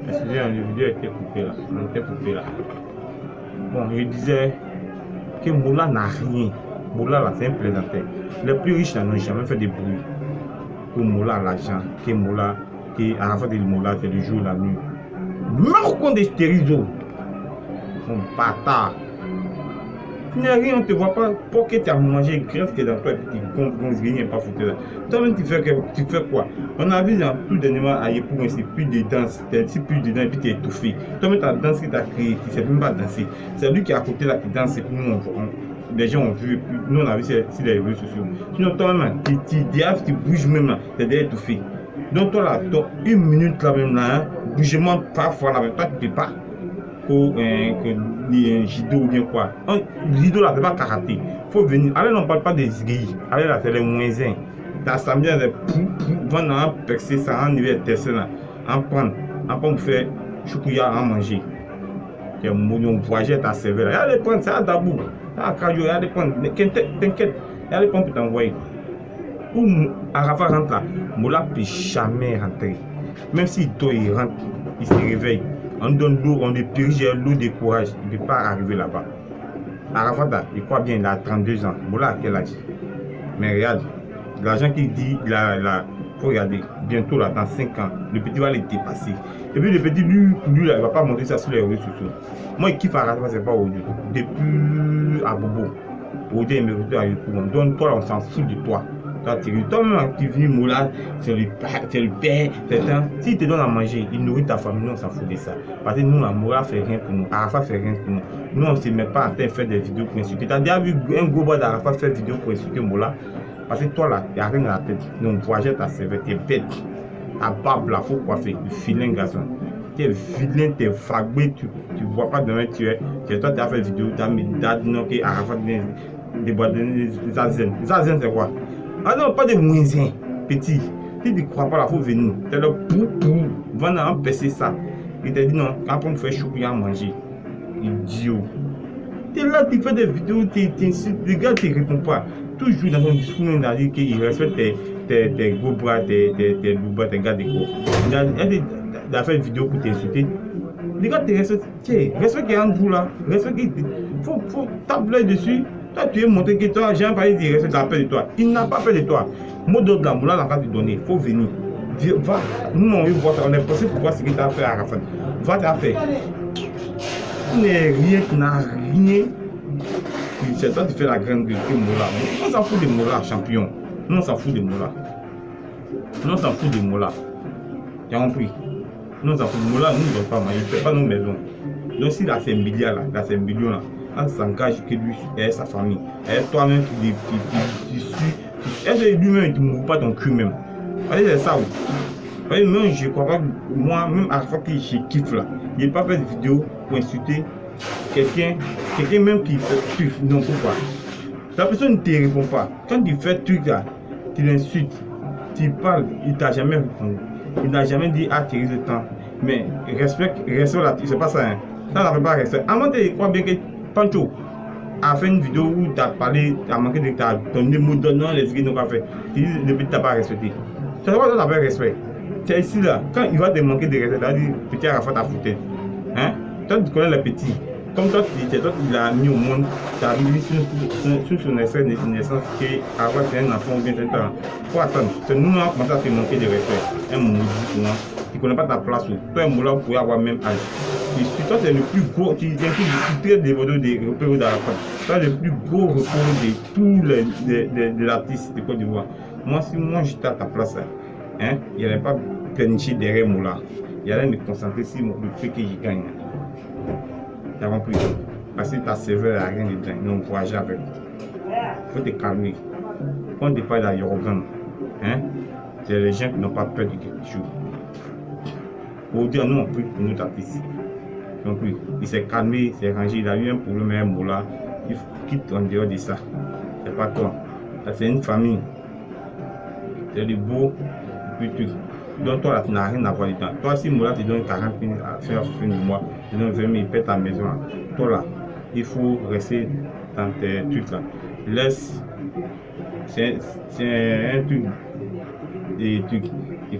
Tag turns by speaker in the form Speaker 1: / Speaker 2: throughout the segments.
Speaker 1: Excusez-moi, la vidéo a été coupée là. On était coupé là. Bon, je disais que Moula n'a rien. Moula là, c'est un plaisantin. Les plus riches n'ont jamais fait de bruit. Que Moula a l'argent, que Moula, que Arafat de Moula, c'est le jour, la nuit. Marquons des stéréos. Mon bâtard. Tu n'as rien, on ne te voit pas. Pour que tu as mangé, grève que dans toi, petit con, rien pas foutu là. Toi-même, tu fais quoi? On a vu dans tout dernièrement à Yépou, c'est plus de danse, c'est plus de danse, et puis tu es étouffé. Toi-même, ta danse que tu as créée, tu ne sais même pas danser. C'est lui qui est à côté là qui danse, et puis nous, les gens ont vu, puis nous, on a vu sur les réseaux sociaux. Sinon, toi-même, tu bouges même là, tu es déjà étouffé. Donc, toi là, une minute là même là, bougement parfois là, toi, tu ne peux pas. Que judo ou bien quoi. Judo là, c'est pas karaté. Faut venir. Allez, on parle pas des grilles. Allez là, c'est les moyens. T'as samedi, les pou, vendre un percé, ça en niveau testé là. En prendre faire choukouya à manger. Tu voyage ta cervelle. Allez prendre ça à Dabou. À Kajo, allez prendre. T'inquiète. Allez prendre pour t'envoyer. Où Arafat rentre là, Moula peut jamais rentrer. Même si toi il rentre, il se réveille. On donne l'eau, on lui purge l'eau de courage. Il ne peut pas arriver là-bas. Arafat, il croit bien, il a 32 ans. Moula, à quel âge? Mais regarde, l'argent qu'il dit, il faut regarder, bientôt là, dans 5 ans, le petit va le dépasser. Et puis le petit, lui là, il ne va pas montrer ça sur les réseaux sociaux. Moi, il kiffe Arafat, c'est pas aujourd'hui. Depuis à Bobo, aujourd'hui, il mérite à Yopougon. Donc, toi, là, on s'en fout de toi. Toi-même, tu vis Moula, c'est le père, c'est un. S'il te donne à manger, il nourrit ta famille, nous on s'en fout de ça. Parce que nous, la Moula fait rien pour nous, Arafat fait rien pour nous. Nous, on ne se met pas en train de faire des vidéos pour insulter. Tu as déjà vu un gros bois d'Arafat faire des vidéos pour insulter Moula? Parce que toi là, il n'y a rien dans la tête. Donc, voyage ta cervelle, tu es bête. Ta barbe là, il faut coiffer. Du filet, garçon. Tu es vilain, tu es vagué, tu ne vois pas demain tu es. Toi, tu as fait des vidéos, tu as dit non, que Arafat des Zazen. Zazen, c'est quoi? Ah non, pas de moisins, petit. Si tu ne crois pas, il faut venir. Tu es le pou, vendre un PC ça. Il te dit non, quand on fait chou, il y a à manger. Idiot. Tu es là, tu fais des vidéos, tu insultes, les gars ne te répondent pas. Toujours dans ton discours, il a dit qu'il respecte tes gros bras, tes loups, tes gars de gros. Il a fait une vidéo pour t'insulter. Les gars te respectent. Respecte qu'il y a un bout là. Respecte qu'il faut taper l'œil dessus. Toi, tu es montré que toi, j'ai un pari de rester dans la peur de toi. Il n'a pas peur de toi. Mot d'ordre là, Moula n'a pas te donner. Il faut venir. Va. Nous, on veut voir. On est passé pour voir ce que tu as fait à Arafat. Va t'as fait. Tu n'es rien, tu n'as rien. C'est toi qui fais la grande gueule que Moula. On s'en fout de Moula, champion. Nous, on s'en fout de Moula. Nous, on s'en fout de Moula. Tu as compris? Nous, on s'en fout de Moula. Nous ne devons pas manger. Il ne fait pas nos maisons. Donc, s'il a ces milliards là, il a ces millions là. On s'engage que lui et sa famille. Et toi-même tu suis. Est-ce que lui-même tu ne mouvres pas ton cul même? C'est ça. Même je ne crois pas que moi, même à chaque fois que je kiffe là, je n'ai pas fait de vidéo pour insulter quelqu'un même qui fait truc. Non, pourquoi? La personne ne te répond pas. Quand tu fais truc là, tu l'insultes, tu parles, il ne t'a jamais répondu. Il n'a jamais dit ah tu risques le temps. Mais respecte là, c'est pas ça. Hein. Ça n'a pas respect. Avant tu crois bien que Pancho a fait une vidéo où tu as parlé, tu as manqué de ta donné mot d'honneur, les filles n'ont pas fait. Tu dis depuis tu n'as pas respecté. Tu n'as pas besoin d'avoir respect. Tu es ici là, quand il va te manquer de respect, tu vas dire petit Arafat t'a foutu. Hein? Toi tu connais les petits. Comme toi, c'est toi qui l'as mis au monde, tu as mis sur son extrait de naissance que Arafat c'est un enfant ou bien c'est un talent. Il faut attendre. C'est nous qui avons commencé à te manquer de respect. Un maudit pour moi. Tu ne connais pas ta place. Toi, un Moula, vous pouvez avoir même âge. Toi, c'est le plus gros, tu es des vidéos de repos d'Arafat. Toi, le plus gros repos de tous les artistes de Côte d'Ivoire. Moi, si moi j'étais à ta place, hein, il n'y allait pas planifier derrière Moula. Il allait me concentrer sur le fait que je gagne. Tu as compris? Parce que ta cervelle n'a rien dedans. Donc, voyage avec. Il faut te calmer. Quand on te parle d'arrogance, hein, c'est les gens qui n'ont pas peur de quelque chose. Aujourd'hui, nous, on prie pour nos artistes. Donc, il s'est calmé, il s'est rangé, il a eu un problème avec Moula. Il quitte en dehors de ça. C'est pas toi. C'est une famille. C'est le beau, puis tout. Donc, toi, là, tu n'as rien à voir dedans. Toi, si Moula te donne 40 000 à faire fin du mois, tu donnes 20 000, il pète ta maison. Toi, là, il faut rester dans tes trucs là. Laisse. C'est un truc. Des trucs. Il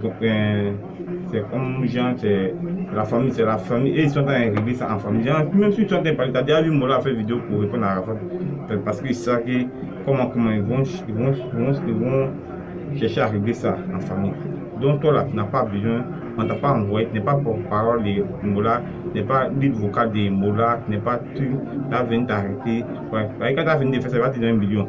Speaker 1: c'est comme genre, c'est la famille, et ils sont en train de régler ça en famille. Genre, même si ils sont en train de parler, t'as déjà vu Mola faire vidéo pour répondre à Arafat, parce qu'ils savent que comment ils vont chercher à régler ça en famille. Donc toi là, tu n'as pas besoin, on t'a pas envoyé, tu n'es pas porte-parole de Mola, tu n'es pas lead vocal de Mola, tu n'es pas tu as venu t'arrêter. Ouais. Quand tu as venu de faire ça, va te donner 1 million.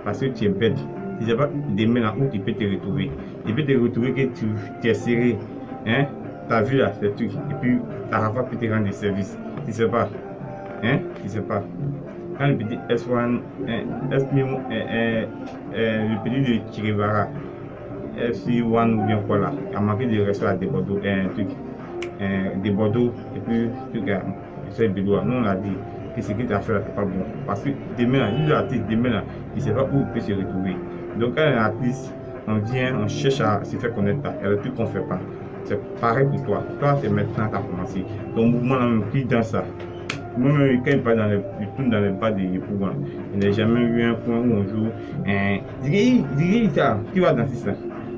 Speaker 1: Parce que tu es bête. Tu ne sais pas demain là où tu peux te retrouver. Tu peux te retrouver que tu es serré. Hein? Tu as vu là, ces trucs. Et puis, Arafat peut te rendre des services. Tu ne sais pas. Hein? Tu ne sais pas. Quand le petit S1, le petit de Chirivara, FC1 ou bien quoi là, a manqué de rester à des Bordeaux, des Bordeaux, et puis, c'est Bédoua. Nous on a dit que ce que tu as fait là, c'est pas bon. Parce que demain là, lui l'artiste, demain là, il ne sait pas où il peut se retrouver. Donc quand un artiste, on vient, on cherche à se faire connaître là, il y a le truc qu'on ne fait pas. C'est pareil pour toi. Toi, c'est maintenant que tu as commencé. Ton mouvement là, même qui dans ça. Moi-même, quand il parle il tourne dans les pas de Yépougon, il n'a jamais eu un point où on joue. Dis ça, qui va danser ça?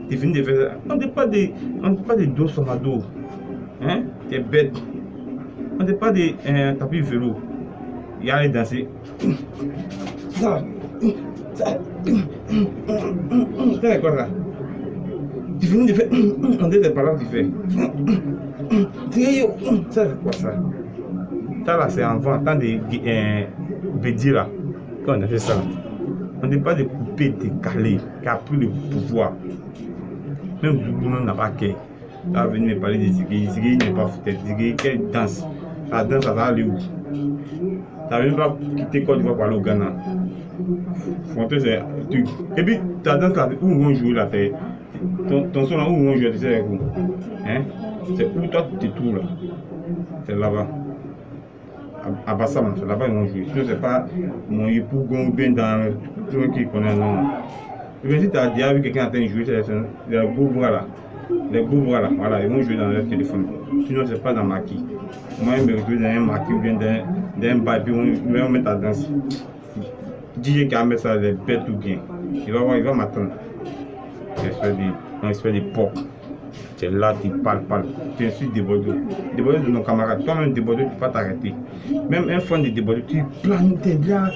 Speaker 1: Tu finis de faire ça. On ne dit pas de dos sur ma dos. Hein? T'es bête. On ne dit pas de tapis vélo. Il y a aller danser. Ça. C'est quoi ça? Tu finis de faire. On dit des paroles que tu fais. Ça, c'est quoi ça? Ça là, c'est avant, tant de Bédi là, quand on a fait ça. On n'est pas de couper, de caler, qui a pris le pouvoir. Même Zouboulon n'a pas qu'à. Ça va venir me parler de Ziggy. Ziggy n'est pas foutu. Ziggy, quelle danse? La danse, ça va aller où? Ça ne veut même pas quitter Côte d'Ivoire pour aller au Ghana. Frontier, c'est un truc. Et puis, ta danse là, où on joue là, c'est. Ton son là, où on joue, tu sais où? Hein? C'est où toi tu te trouves là? C'est là-bas. À Bassam, c'est là-bas ils vont jouer. Je ne sais pas mon époux ou bien dans tout le monde qui connaît, non. Et bien si tu as déjà vu quelqu'un en train de jouer, c'est les gros bras là. Les gros bras là, voilà, ils vont jouer dans leur téléphone. Sinon, c'est pas dans maquis. Moi, je me retrouve dans un maquis ou bien dans un bar, puis on va mettre à danse. DJ qui a mis ça, les bêtes ou bien. Il va m'attendre. Un espèce de porc. Tu es là, tu parles. Tu insultes des Bordeaux. Des Bordeaux de nos camarades. Toi-même, des Bordeaux, tu ne peux pas t'arrêter. Même un fan de Bordeaux, tu planes, tu es là,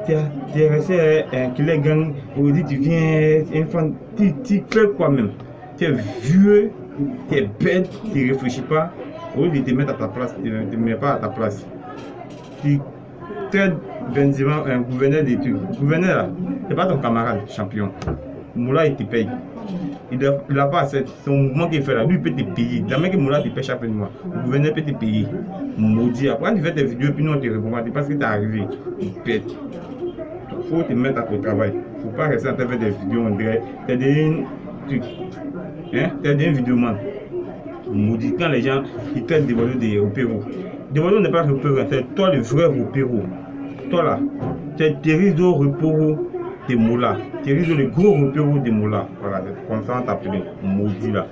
Speaker 1: tu es resté qu'il est gang. Aujourd'hui, tu viens, un fan, tu fais quoi même? Tu es vieux, tu es bête, tu ne réfléchis pas. Au lieu de te mettre à ta place, tu ne te mets pas à ta place. Tu traites Benzema, un gouverneur des trucs. Gouverneur là, ce n'est pas ton camarade champion. Moula, il te paye. Il n'a pas assez. C'est un mouvement qu'il fait là. Lui, il peut te payer. Jamais que Moula te paye chaque fin de mois. Le gouverneur peut te payer. Maudit. Après, tu fais tes vidéos, puis nous, on te répond. Parce que tu es arrivé. Il pète. Il faut te mettre à ton travail. Il ne faut pas rester en train de faire des vidéos. On dirait. Tu es devenu. Tu es devenu vidéoman. Maudit. Quand les gens ils traitent des Bordeaux des opéros. Des Bordeaux n'est pas repéraux. C'est toi le vrai opéro. Toi là. Tu es Thériso repéro de Moula. Thériso le gros repéro de Moula. Voilà. Comme ça, on t'appelle maudit là.